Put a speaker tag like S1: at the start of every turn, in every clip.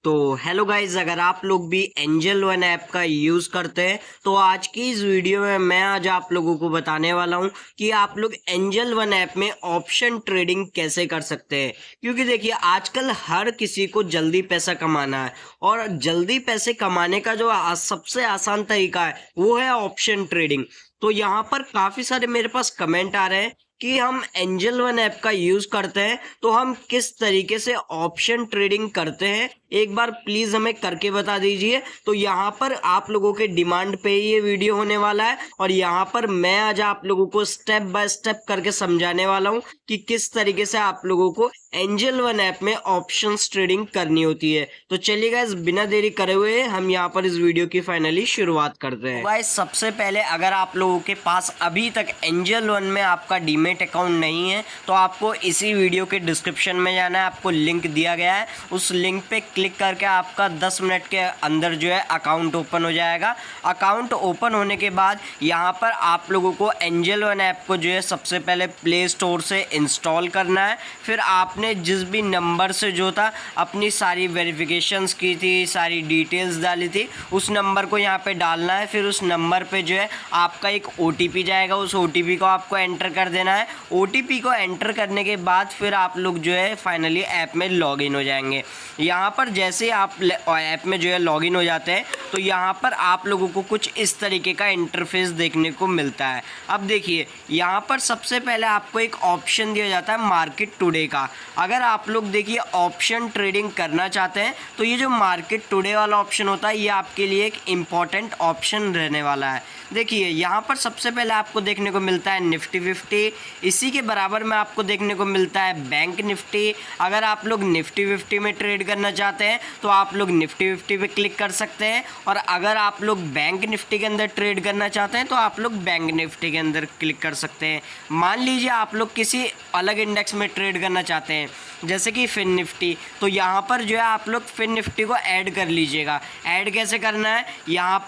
S1: तो hello guys, अगर आप लोग भी एंजल वन ऐप का यूज़ करते हैं तो आज की इस वीडियो में मैं आज आप लोगों को बताने वाला हूं कि आप लोग एंजल वन ऐप में ऑप्शन ट्रेडिंग कैसे कर सकते हैं। क्योंकि देखिए आजकल हर किसी को जल्दी पैसा कमाना है और जल्दी पैसे कमाने का जो सबसे आसान तरीका है वो है ऑप्शन ट्रेडिंग। तो यहाँ पर काफ़ी सारे मेरे पास कमेंट आ रहे हैं कि हम एंजल वन ऐप का यूज़ करते हैं तो हम किस तरीके से ऑप्शन ट्रेडिंग करते हैं, एक बार प्लीज़ हमें करके बता दीजिए। तो यहाँ पर आप लोगों के डिमांड पे ये वीडियो होने वाला है और यहाँ पर मैं आज आप लोगों को स्टेप बाय स्टेप करके समझाने वाला हूँ कि किस तरीके से आप लोगों को एंजल वन ऐप में ऑप्शंस ट्रेडिंग करनी होती है। तो चलिए गाइस, बिना देरी करे हुए हम यहाँ पर इस वीडियो की फाइनली शुरुआत करते हैं। गाइस, सबसे पहले अगर आप लोगों के पास अभी तक एंजल वन में आपका डीमेट अकाउंट नहीं है तो आपको इसी वीडियो के डिस्क्रिप्शन में जाना है, आपको लिंक दिया गया है, उस लिंक पे क्लिक करके आपका 10 मिनट के अंदर जो है अकाउंट ओपन हो जाएगा। अकाउंट ओपन होने के बाद यहाँ पर आप लोगों को एंजल वन ऐप को जो है सबसे पहले प्ले स्टोर से इंस्टॉल करना है। फिर आपने जिस भी नंबर से जो था अपनी सारी वेरिफिकेशंस की थी, सारी डिटेल्स डाली थी, उस नंबर को यहाँ पे डालना है। फिर उस नंबर पे जो है आपका एक OTP जाएगा, उस OTP को आपको एंटर कर देना है। OTP को एंटर करने के बाद फिर आप लोग जो है फाइनली ऐप में लॉगिन हो जाएंगे। यहाँ पर जैसे ही आप ऐप में जो है लॉगिन हो जाते हैं तो यहाँ पर आप लोगों को कुछ इस तरीके का इंटरफेस देखने को मिलता है। अब देखिए यहाँ पर सबसे पहले आपको एक ऑप्शन दिया जाता है मार्केट टुडे का। अगर आप लोग देखिए ऑप्शन ट्रेडिंग करना चाहते हैं तो ये जो मार्केट टुडे वाला ऑप्शन होता है ये आपके लिए एक इम्पॉर्टेंट ऑप्शन रहने वाला है। देखिए यहाँ पर सबसे पहले आपको देखने को मिलता है निफ्टी 50, इसी के बराबर में आपको देखने को मिलता है बैंक निफ्टी। अगर आप लोग निफ्टी 50 में ट्रेड करना चाहते हैं तो आप लोग निफ्टी 50 पे क्लिक कर सकते हैं, और अगर आप लोग बैंक निफ्टी के अंदर ट्रेड करना चाहते हैं तो आप लोग बैंक निफ्टी के अंदर क्लिक कर सकते हैं। मान लीजिए आप लोग किसी अलग इंडेक्स में ट्रेड करना चाहते हैं जैसे कि फिन निफ्टी, तो यहाँ पर जो है आप लोग फिन निफ्टी को ऐड कर लीजिएगा। ऐड कैसे करना है, यहाँ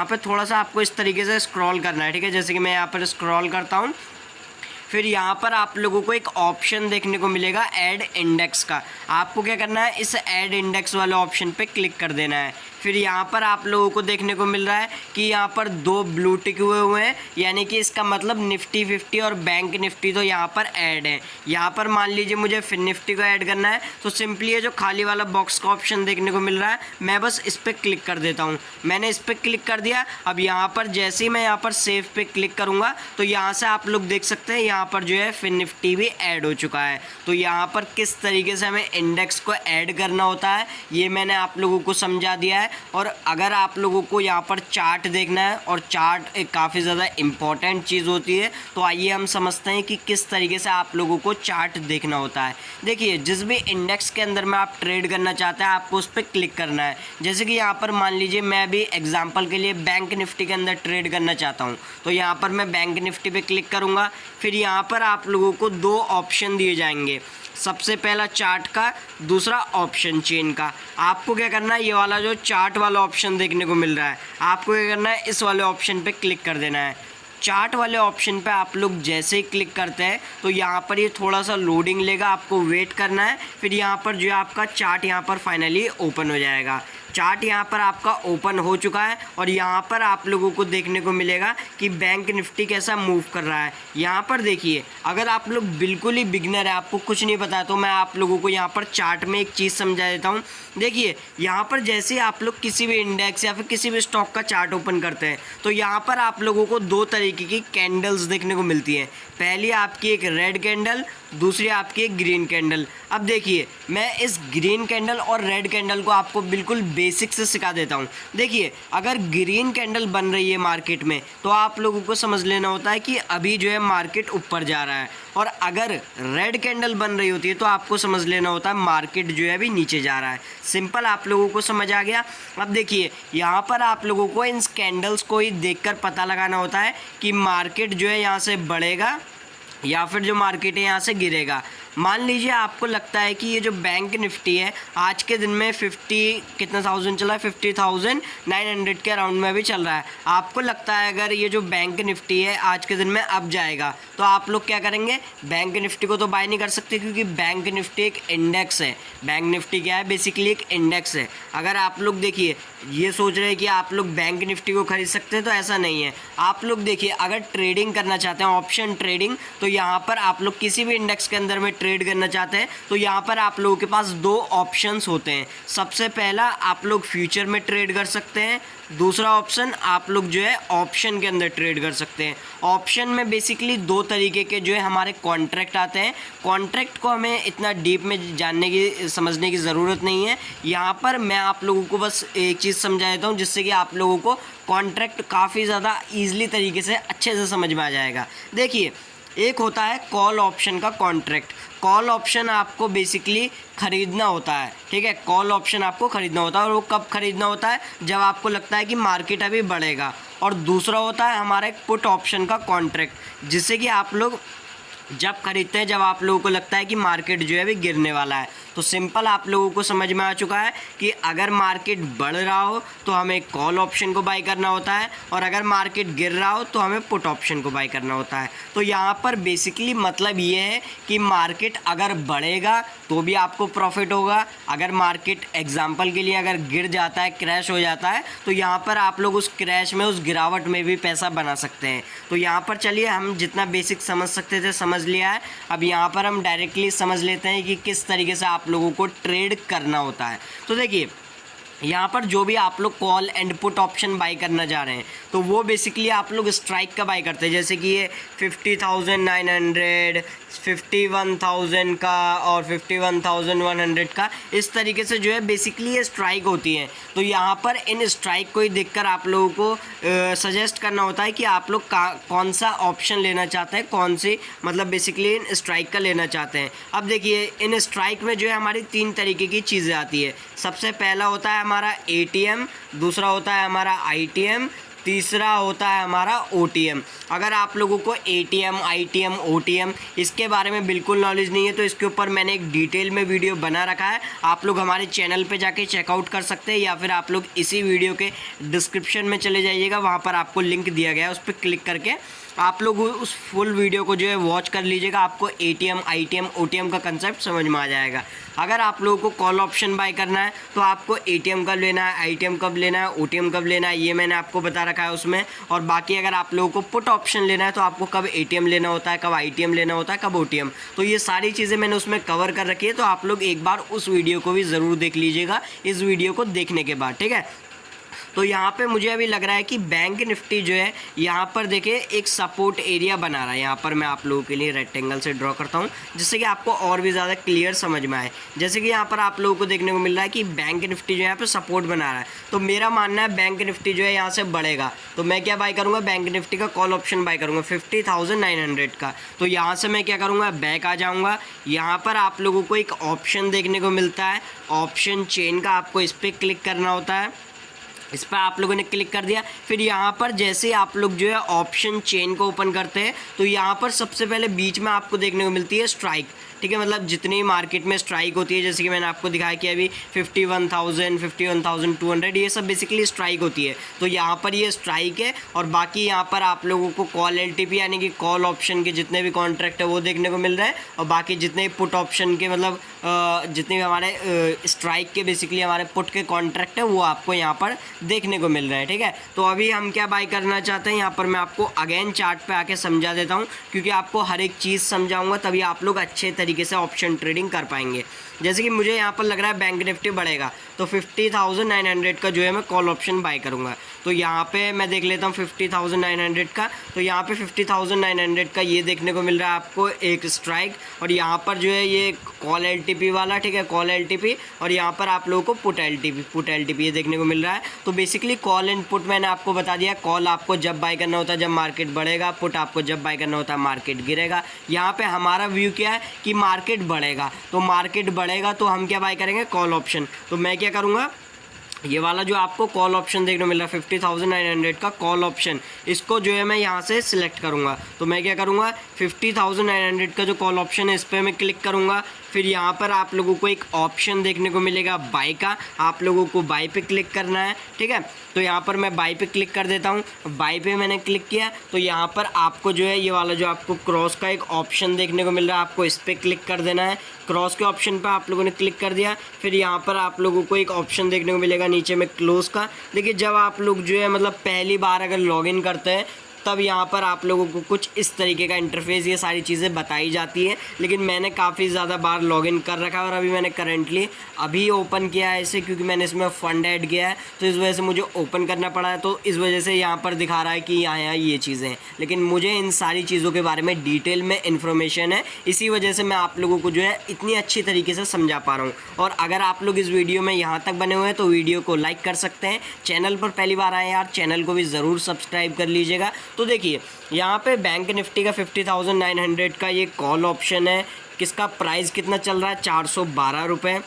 S1: पर थोड़ा सा आपको इस तरीके से स्क्रॉल करना है, ठीक है। जैसे कि मैं यहाँ पर स्क्रॉल करता हूँ, फिर यहाँ पर आप लोगों को एक ऑप्शन देखने को मिलेगा ऐड इंडेक्स का। आपको क्या करना है, इस ऐड इंडेक्स वाले ऑप्शन पे क्लिक कर देना है। फिर यहाँ पर आप लोगों को देखने को मिल रहा है कि यहाँ पर 2 ब्लू टिक हुए हैं, यानी कि इसका मतलब निफ्टी 50 और बैंक निफ्टी तो यहाँ पर ऐड है। यहाँ पर मान लीजिए मुझे फिन निफ्टी को ऐड करना है तो सिंपली ये जो खाली वाला बॉक्स का ऑप्शन देखने को मिल रहा है, मैं बस इस पर क्लिक कर देता हूँ। मैंने इस पर क्लिक कर दिया। अब यहाँ पर जैसे ही मैं यहाँ पर सेव पे क्लिक करूँगा तो यहाँ से आप लोग देख सकते हैं यहाँ पर जो है फिन निफ्टी भी ऐड हो चुका है। तो यहाँ पर किस तरीके से हमें इंडेक्स को ऐड करना होता है ये मैंने आप लोगों को समझा दिया है। और अगर आप लोगों को यहाँ पर चार्ट देखना है, और चार्ट एक काफ़ी ज़्यादा इम्पॉर्टेंट चीज़ होती है, तो आइए हम समझते हैं कि किस तरीके से आप लोगों को चार्ट देखना होता है। देखिए जिस भी इंडेक्स के अंदर में आप ट्रेड करना चाहते हैं आपको उस पर क्लिक करना है। जैसे कि यहाँ पर मान लीजिए मैं भी एग्जाम्पल के लिए बैंक निफ्टी के अंदर ट्रेड करना चाहता हूँ, तो यहाँ पर मैं बैंक निफ्टी पे क्लिक करूँगा। फिर यहाँ पर आप लोगों को 2 ऑप्शन दिए जाएंगे, सबसे पहला चार्ट का, दूसरा ऑप्शन चेन का। आपको क्या करना है, ये वाला जो चार्ट वाला ऑप्शन देखने को मिल रहा है, आपको क्या करना है, इस वाले ऑप्शन पे क्लिक कर देना है। चार्ट वाले ऑप्शन पे आप लोग जैसे ही क्लिक करते हैं तो यहाँ पर ये थोड़ा सा लोडिंग लेगा, आपको वेट करना है। फिर यहाँ पर जो है आपका चार्ट यहाँ पर फाइनली ओपन हो जाएगा। चार्ट यहाँ पर आपका ओपन हो चुका है और यहाँ पर आप लोगों को देखने को मिलेगा कि बैंक निफ्टी कैसा मूव कर रहा है। यहाँ पर देखिए अगर आप लोग बिल्कुल ही बिगनर है, आपको कुछ नहीं पता, तो मैं आप लोगों को यहाँ पर चार्ट में एक चीज़ समझा देता हूँ। देखिए यहाँ पर जैसे ही आप लोग किसी भी इंडेक्स या फिर किसी भी स्टॉक का चार्ट ओपन करते हैं तो यहाँ पर आप लोगों को 2 तरीके की कैंडल्स देखने को मिलती हैं। पहली आपकी एक रेड कैंडल, दूसरी आपकी एक ग्रीन कैंडल। अब देखिए मैं इस ग्रीन कैंडल और रेड कैंडल को आपको बिल्कुल बेसिक से सिखा देता हूँ। देखिए अगर ग्रीन कैंडल बन रही है मार्केट में तो आप लोगों को समझ लेना होता है कि अभी जो है मार्केट ऊपर जा रहा है, और अगर रेड कैंडल बन रही होती है तो आपको समझ लेना होता है मार्केट जो है अभी नीचे जा रहा है। सिंपल, आप लोगों को समझ आ गया। अब देखिए यहाँ पर आप लोगों को इन कैंडल्स को ही देखकर पता लगाना होता है कि मार्केट जो है यहाँ से बढ़ेगा या फिर जो मार्केट है यहाँ से गिरेगा। मान लीजिए आपको लगता है कि ये जो बैंक निफ्टी है आज के दिन में 50 कितना थाउजेंड चला है, 50,900 के अराउंड में भी चल रहा है। आपको लगता है अगर ये जो बैंक निफ्टी है आज के दिन में अब जाएगा तो आप लोग क्या करेंगे, बैंक निफ्टी को तो बाय नहीं कर सकते क्योंकि बैंक निफ्टी एक इंडेक्स है। बैंक निफ्टी क्या है, बेसिकली एक इंडेक्स है। अगर आप लोग देखिए ये सोच रहे हैं कि आप लोग बैंक निफ्टी को खरीद सकते हैं तो ऐसा नहीं है। आप लोग देखिए अगर ट्रेडिंग करना चाहते हैं ऑप्शन ट्रेडिंग, तो यहाँ पर आप लोग किसी भी इंडेक्स के अंदर में ट्रेड करना चाहते हैं तो यहाँ पर आप लोगों के पास दो ऑप्शंस होते हैं। सबसे पहला आप लोग फ्यूचर में ट्रेड कर सकते हैं, दूसरा ऑप्शन आप लोग जो है ऑप्शन के अंदर ट्रेड कर सकते हैं। ऑप्शन में बेसिकली दो तरीके के जो है हमारे कॉन्ट्रैक्ट आते हैं। कॉन्ट्रैक्ट को हमें इतना डीप में जानने की समझने की ज़रूरत नहीं है। यहाँ पर मैं आप लोगों को बस एक चीज़ समझा देता हूँ जिससे कि आप लोगों को कॉन्ट्रैक्ट काफ़ी ज़्यादा ईजिली तरीके से अच्छे से समझ में आ जाएगा। देखिए एक होता है कॉल ऑप्शन का कॉन्ट्रैक्ट। कॉल ऑप्शन आपको बेसिकली ख़रीदना होता है, ठीक है। कॉल ऑप्शन आपको ख़रीदना होता है और वो कब ख़रीदना होता है, जब आपको लगता है कि मार्केट अभी बढ़ेगा। और दूसरा होता है हमारा एक पुट ऑप्शन का कॉन्ट्रैक्ट, जिससे कि आप लोग जब खरीदते हैं जब आप लोगों को लगता है कि मार्केट जो है अभी गिरने वाला है। तो सिंपल आप लोगों को समझ में आ चुका है कि अगर मार्केट बढ़ रहा हो तो हमें कॉल ऑप्शन को बाय करना होता है और अगर मार्केट गिर रहा हो तो हमें पुट ऑप्शन को बाय करना होता है। तो यहाँ पर बेसिकली मतलब ये है कि मार्केट अगर बढ़ेगा तो भी आपको प्रॉफिट होगा, अगर मार्केट एग्जाम्पल के लिए अगर गिर जाता है, क्रैश हो जाता है, तो यहाँ पर आप लोग उस क्रैश में उस गिरावट में भी पैसा बना सकते हैं। तो यहाँ पर चलिए हम जितना बेसिक समझ सकते थे समझ लिया है। अब यहाँ पर हम डायरेक्टली समझ लेते हैं कि किस तरीके से आप लोगों को ट्रेड करना होता है। तो देखिए यहाँ पर जो भी आप लोग call and put option buy करना चाह रहे हैं तो वो बेसिकली आप लोग स्ट्राइक का बाय करते हैं, जैसे कि ये 50,900, 51,000 का और 51,100 का, इस तरीके से जो है बेसिकली ये स्ट्राइक होती हैं। तो यहाँ पर इन स्ट्राइक को ही देखकर आप लोगों को सजेस्ट करना होता है कि आप लोग कौन सा ऑप्शन लेना चाहते हैं, कौन सी मतलब बेसिकली इन स्ट्राइक का लेना चाहते हैं। अब देखिए इन स्ट्राइक में जो है हमारी तीन तरीके की चीज़ें आती है। सबसे पहला होता है हमारा ATM, दूसरा होता है हमारा ITM, तीसरा होता है हमारा OTM। अगर आप लोगों को ATM, ITM, OTM इसके बारे में बिल्कुल नॉलेज नहीं है तो इसके ऊपर मैंने एक डिटेल में वीडियो बना रखा है, आप लोग हमारे चैनल पे जाके चेकआउट कर सकते हैं या फिर आप लोग इसी वीडियो के डिस्क्रिप्शन में चले जाइएगा, वहाँ पर आपको लिंक दिया गया है, उस पर क्लिक करके आप लोग उस फुल वीडियो को जो है वॉच कर लीजिएगा। आपको ATM, ITM, OTM का कंसेप्ट समझ में आ जाएगा। अगर आप लोगों को कॉल ऑप्शन बाय करना है तो आपको ATM कब लेना है, ITM कब लेना है, OTM कब लेना है, ये मैंने आपको बता रखा है उसमें। और बाकी अगर आप लोगों को पुट ऑप्शन लेना है तो आपको कब ATM लेना होता है, कब ITM लेना होता है, कब OTM, तो ये सारी चीज़ें मैंने उसमें कवर कर रखी है। तो आप लोग एक बार उस वीडियो को भी ज़रूर देख लीजिएगा इस वीडियो को देखने के बाद, ठीक है। तो यहाँ पे मुझे अभी लग रहा है कि बैंक निफ्टी जो है यहाँ पर देखिए एक सपोर्ट एरिया बना रहा है। यहाँ पर मैं आप लोगों के लिए रेक्टेंगल से ड्रॉ करता हूँ जिससे कि आपको और भी ज़्यादा क्लियर समझ में आए। जैसे कि यहाँ पर आप लोगों को देखने को मिल रहा है कि बैंक निफ्टी जो है यहाँ पर सपोर्ट बना रहा है। तो मेरा मानना है बैंक निफ्टी जो है यहाँ से बढ़ेगा, तो मैं क्या बाय करूँगा, बैंक निफ्टी का कॉल ऑप्शन बाय करूँगा 50,900 का। तो यहाँ से मैं क्या करूँगा, बैक आ जाऊँगा। यहाँ पर आप लोगों को एक ऑप्शन देखने को मिलता है, ऑप्शन चेन का, आपको इस पर क्लिक करना होता है। इस पर आप लोगों ने क्लिक कर दिया। फिर यहाँ पर जैसे आप लोग जो है ऑप्शन चेन को ओपन करते हैं तो यहाँ पर सबसे पहले बीच में आपको देखने को मिलती है स्ट्राइक, ठीक है। मतलब जितनी मार्केट में स्ट्राइक होती है, जैसे कि मैंने आपको दिखाया कि अभी 51,000, 51,200 ये सब बेसिकली स्ट्राइक होती है। तो यहाँ पर ये स्ट्राइक है और बाकी यहाँ पर आप लोगों को कॉल LTP यानी कि कॉल ऑप्शन के जितने भी कॉन्ट्रैक्ट है वो देखने को मिल रहे हैं और बाकी जितने पुट ऑप्शन के मतलब जितने भी हमारे स्ट्राइक के बेसिकली हमारे पुट के कॉन्ट्रैक्ट है वो आपको यहाँ पर देखने को मिल रहे हैं, ठीक है। तो अभी हम क्या बाय करना चाहते हैं, यहाँ पर मैं आपको अगेन चार्ट पे आके समझा देता हूँ क्योंकि आपको हर एक चीज़ समझाऊंगा तभी आप लोग अच्छे तरीके से ऑप्शन ट्रेडिंग कर पाएंगे। जैसे कि मुझे यहाँ पर लग रहा है बैंक निफ्टी बढ़ेगा तो 50,900 का जो है मैं कॉल ऑप्शन बाय करूँगा। तो यहाँ पे मैं देख लेता हूँ 50,900 का। तो यहाँ पे 50,900 का ये देखने को मिल रहा है आपको एक स्ट्राइक और यहाँ पर जो है ये कॉल LTP वाला, ठीक है, कॉल LTP। और यहाँ पर आप लोगों को पुट LTP ये देखने को मिल रहा है। तो बेसिकली कॉल एंड पुट मैंने आपको बता दिया। कॉल आपको जब बाय करना होता है जब मार्केट बढ़ेगा, पुट आपको जब बाय करना होता है मार्केट गिरेगा। यहाँ पे हमारा व्यू क्या है कि मार्केट बढ़ेगा, तो मार्केट बढ़ेगा तो हम क्या बाय करेंगे, कॉल ऑप्शन। तो मैं क्या करूँगा, ये वाला जो आपको कॉल ऑप्शन देखने को मिल रहा है 50,900 का कॉल ऑप्शन, इसको जो है मैं यहाँ से सिलेक्ट करूँगा। तो मैं क्या करूँगा, 50,900 का जो कॉल ऑप्शन है इस पर मैं क्लिक करूँगा। फिर यहाँ पर आप लोगों को एक ऑप्शन देखने को मिलेगा बाय का, आप लोगों को बाय पे क्लिक करना है, ठीक है। तो यहाँ पर मैं बाय पे क्लिक कर देता हूँ। बाय पे मैंने क्लिक किया तो यहाँ पर आपको जो है ये वाला जो आपको क्रॉस का एक ऑप्शन देखने को मिल रहा है, आपको इस पर क्लिक कर देना है। क्रॉस के ऑप्शन पर आप लोगों ने क्लिक कर दिया। फिर यहाँ पर आप लोगों को एक ऑप्शन देखने को मिलेगा नीचे में क्लोज का। देखिए जब आप लोग जो है मतलब पहली बार अगर लॉगिन करते हैं तब यहाँ पर आप लोगों को कुछ इस तरीके का इंटरफेस, ये सारी चीज़ें बताई जाती है। लेकिन मैंने काफ़ी ज़्यादा बार लॉगिन कर रखा है और अभी मैंने करेंटली अभी ओपन किया है इसे, क्योंकि मैंने इसमें फ़ंड ऐड किया है तो इस वजह से मुझे ओपन करना पड़ा है। तो इस वजह से यहाँ पर दिखा रहा है कि यहाँ ये चीज़ें हैं, लेकिन मुझे इन सारी चीज़ों के बारे में डिटेल में इन्फॉर्मेशन है, इसी वजह से मैं आप लोगों को जो है इतनी अच्छी तरीके से समझा पा रहा हूँ। और अगर आप लोग इस वीडियो में यहाँ तक बने हुए हैं तो वीडियो को लाइक कर सकते हैं। चैनल पर पहली बार आए यार, चैनल को भी ज़रूर सब्सक्राइब कर लीजिएगा। तो देखिए यहाँ पे बैंक निफ्टी का 50,900 का ये कॉल ऑप्शन है, किसका प्राइस कितना चल रहा है, 412 रुपये।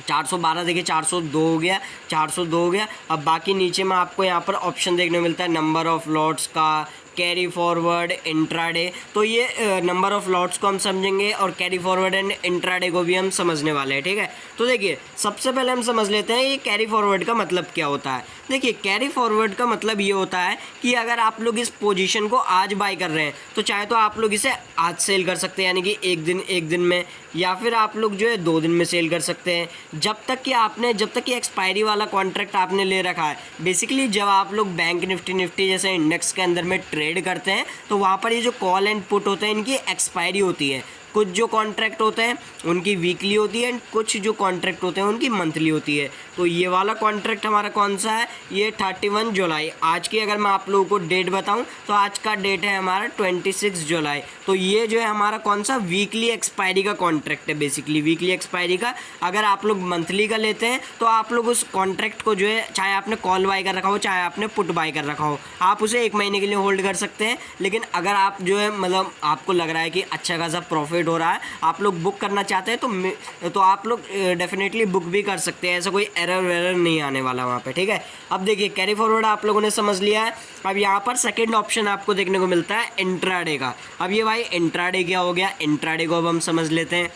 S1: 412 देखिए 402 हो गया, 402 हो गया। अब बाकी नीचे में आपको यहाँ पर ऑप्शन देखने को मिलता है नंबर ऑफ़ लॉट्स का, कैरी फॉरवर्ड, इंट्राडे। तो ये नंबर ऑफ़ लॉट्स को हम समझेंगे और कैरी फॉरवर्ड एंड इंट्राडे को भी हम समझने वाले हैं, ठीक है। तो देखिए सबसे पहले हम समझ लेते हैं ये कैरी फॉरवर्ड का मतलब क्या होता है। देखिए कैरी फॉरवर्ड का मतलब ये होता है कि अगर आप लोग इस पोजीशन को आज बाय कर रहे हैं तो चाहे तो आप लोग इसे आज सेल कर सकते हैं, यानी कि एक दिन में, या फिर आप लोग जो है 2 दिन में सेल कर सकते हैं। जब तक कि एक्सपायरी वाला कॉन्ट्रैक्ट आपने ले रखा है। बेसिकली जब आप लोग बैंक निफ्टी जैसे इंडेक्स के अंदर में ट्रेड करते हैं तो वहाँ पर ये जो कॉल एंड पुट होते हैं इनकी एक्सपायरी होती है। कुछ जो कॉन्ट्रैक्ट होते हैं उनकी वीकली होती है एंड कुछ जो कॉन्ट्रैक्ट होते हैं उनकी मंथली होती है। तो ये वाला कॉन्ट्रैक्ट हमारा कौन सा है, ये 31 जुलाई। आज की अगर मैं आप लोगों को डेट बताऊं तो आज का डेट है हमारा 26 जुलाई। तो ये जो है हमारा कौन सा वीकली एक्सपायरी का कॉन्ट्रैक्ट है। बेसिकली वीकली एक्सपायरी का अगर आप लोग मंथली का लेते हैं तो आप लोग उस कॉन्ट्रैक्ट को जो है, चाहे आपने कॉल बाय कर रखा हो चाहे आपने पुट बाय कर रखा हो, आप उसे 1 महीने के लिए होल्ड कर सकते हैं। लेकिन अगर आप जो है मतलब आपको लग रहा है कि अच्छा खासा प्रॉफिट हो रहा है, आप लोग बुक करना चाहते हैं तो आप लोग डेफिनेटली बुक भी कर सकते हैं, ऐसा कोई एरर नहीं आने वाला वहाँ पे, ठीक है। अब देखिए कैरी फॉरवर्ड आप लोगों ने समझ लिया है। अब यहाँ पर सेकंड ऑप्शन आपको देखने को मिलता है इंट्राडे का। अब ये भाई इंट्राडे क्या हो गया, इंट्राडे को अब हम समझ लेते हैं।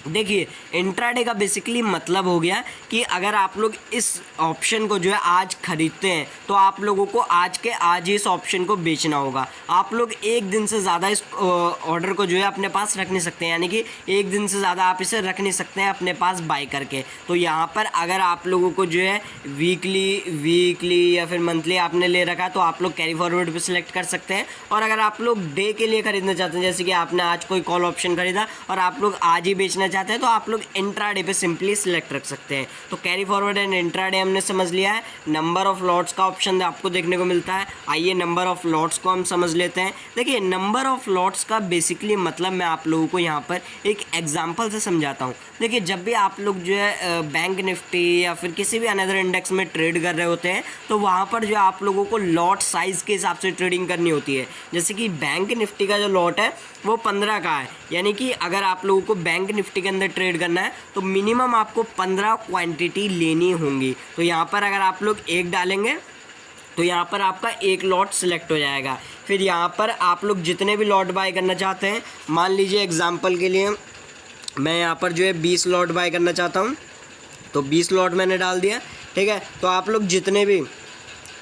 S1: देखिए इंट्राडे का बेसिकली मतलब हो गया कि अगर आप लोग इस ऑप्शन को जो है आज खरीदते हैं तो आप लोगों को आज के आज ही इस ऑप्शन को बेचना होगा। आप लोग 1 दिन से ज़्यादा इस ऑर्डर को जो है अपने पास रख नहीं सकते हैं, यानी कि 1 दिन से ज़्यादा आप इसे रख नहीं सकते हैं अपने पास बाय करके। तो यहाँ पर अगर आप लोगों को जो है वीकली या फिर मंथली आपने ले रखा है तो आप लोग कैरी फॉरवर्ड पर सिलेक्ट कर सकते हैं। और अगर आप लोग डे के लिए खरीदना चाहते हैं, जैसे कि आपने आज कोई कॉल ऑप्शन खरीदा और आप लोग आज ही बेचना चाहते हैं तो आप लोग इंट्राडे पे सिंपली सिलेक्ट रख सकते हैं। तो कैरी फॉरवर्ड एंड इंट्राडे हमने समझ लिया है। नंबर ऑफ लॉट्स का ऑप्शन आपको देखने को मिलता है। आइए नंबर ऑफ लॉट्स को हम समझ लेते हैं। देखिए नंबर ऑफ लॉट्स का बेसिकली मतलब मैं आप लोगों को यहाँ पर एक एग्जांपल से समझाता हूँ। देखिए जब भी आप लोग जो है बैंक निफ्टी या फिर किसी भी अनदर इंडेक्स में ट्रेड कर रहे होते हैं तो वहाँ पर जो आप लोगों को लॉट साइज़ के हिसाब से ट्रेडिंग करनी होती है। जैसे कि बैंक निफ्टी का जो लॉट है वो 15 का है, यानी कि अगर आप लोगों को बैंक निफ्टी के अंदर ट्रेड करना है तो मिनिमम आपको 15 क्वांटिटी लेनी होंगी। तो यहाँ पर अगर आप लोग 1 डालेंगे तो यहाँ पर आपका 1 लॉट सिलेक्ट हो जाएगा। फिर यहाँ पर आप लोग जितने भी लॉट बाय करना चाहते हैं, मान लीजिए एग्जांपल के लिए मैं यहाँ पर जो है 20 लॉट बाय करना चाहता हूँ तो 20 लॉट मैंने डाल दिया, ठीक है। तो आप लोग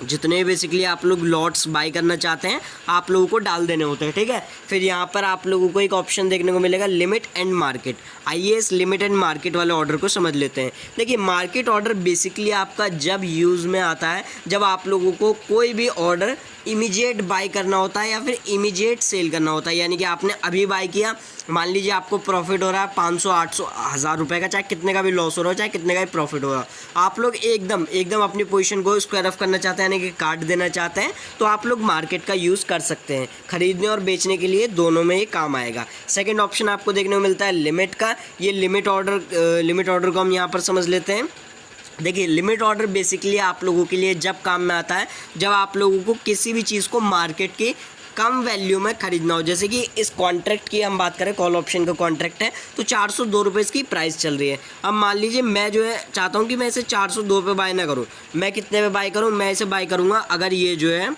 S1: जितने बेसिकली आप लोग लॉट्स बाय करना चाहते हैं आप लोगों को डाल देने होते हैं, ठीक है। फिर यहाँ पर आप लोगों को एक ऑप्शन देखने को मिलेगा लिमिट एंड मार्केट। आइए इस लिमिट एंड मार्केट वाले ऑर्डर को समझ लेते हैं। देखिए मार्केट ऑर्डर बेसिकली आपका जब यूज़ में आता है जब आप लोगों को कोई भी ऑर्डर इमीडिएट बाय करना होता है या फिर इमीडिएट सेल करना होता है। यानी कि आपने अभी बाय किया, मान लीजिए आपको प्रॉफिट हो रहा है 500, 800, 1000 रुपये का, चाहे कितने का भी लॉस हो रहा हो चाहे कितने का भी प्रॉफिट हो रहा हो, आप लोग एकदम अपनी पोजीशन को स्क्वायर ऑफ करना चाहते हैं, यानी कि काट देना चाहते हैं, तो आप लोग मार्केट का यूज़ कर सकते हैं। खरीदने और बेचने के लिए दोनों में ही काम आएगा। सेकेंड ऑप्शन आपको देखने को मिलता है लिमिट का। ये लिमिट ऑर्डर को हम यहाँ पर समझ लेते हैं। देखिए लिमिट ऑर्डर बेसिकली आप लोगों के लिए जब काम में आता है जब आप लोगों को किसी भी चीज़ को मार्केट की कम वैल्यू में खरीदना हो, जैसे कि इस कॉन्ट्रैक्ट की हम बात करें, कॉल ऑप्शन का कॉन्ट्रैक्ट है तो 402 रुपये इसकी प्राइस चल रही है। अब मान लीजिए मैं जो है चाहता हूँ कि मैं इसे 402 पे बाय ना करूँ, मैं कितने पे बाय करूँ, मैं इसे बाय करूँगा, अगर ये जो है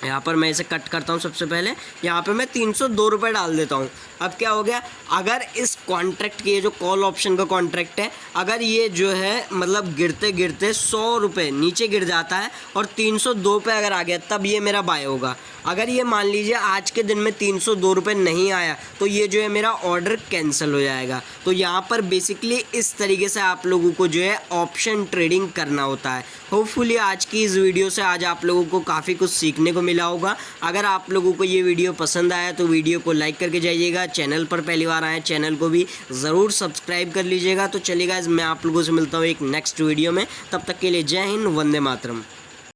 S1: यहाँ पर मैं इसे कट करता हूँ, सबसे पहले यहाँ पे मैं 302 रुपये डाल देता हूँ। अब क्या हो गया, अगर इस कॉन्ट्रैक्ट की, ये जो कॉल ऑप्शन का कॉन्ट्रैक्ट है, अगर ये जो है मतलब गिरते गिरते 100 रुपये नीचे गिर जाता है और 302 पे अगर आ गया, तब ये मेरा बाय होगा। अगर ये मान लीजिए आज के दिन में 302 रुपये नहीं आया तो ये जो है मेरा ऑर्डर कैंसिल हो जाएगा। तो यहाँ पर बेसिकली इस तरीके से आप लोगों को जो है ऑप्शन ट्रेडिंग करना होता है। होपफुली आज की इस वीडियो से आज आप लोगों को काफ़ी कुछ सीखने को मिला होगा। अगर आप लोगों को ये वीडियो पसंद आया तो वीडियो को लाइक करके जाइएगा, चैनल पर पहली बार आए चैनल को भी ज़रूर सब्सक्राइब कर लीजिएगा। तो चलिए गाइस, मैं आप लोगों से मिलता हूँ एक नेक्स्ट वीडियो में, तब तक के लिए जय हिंद, वंदे मातरम।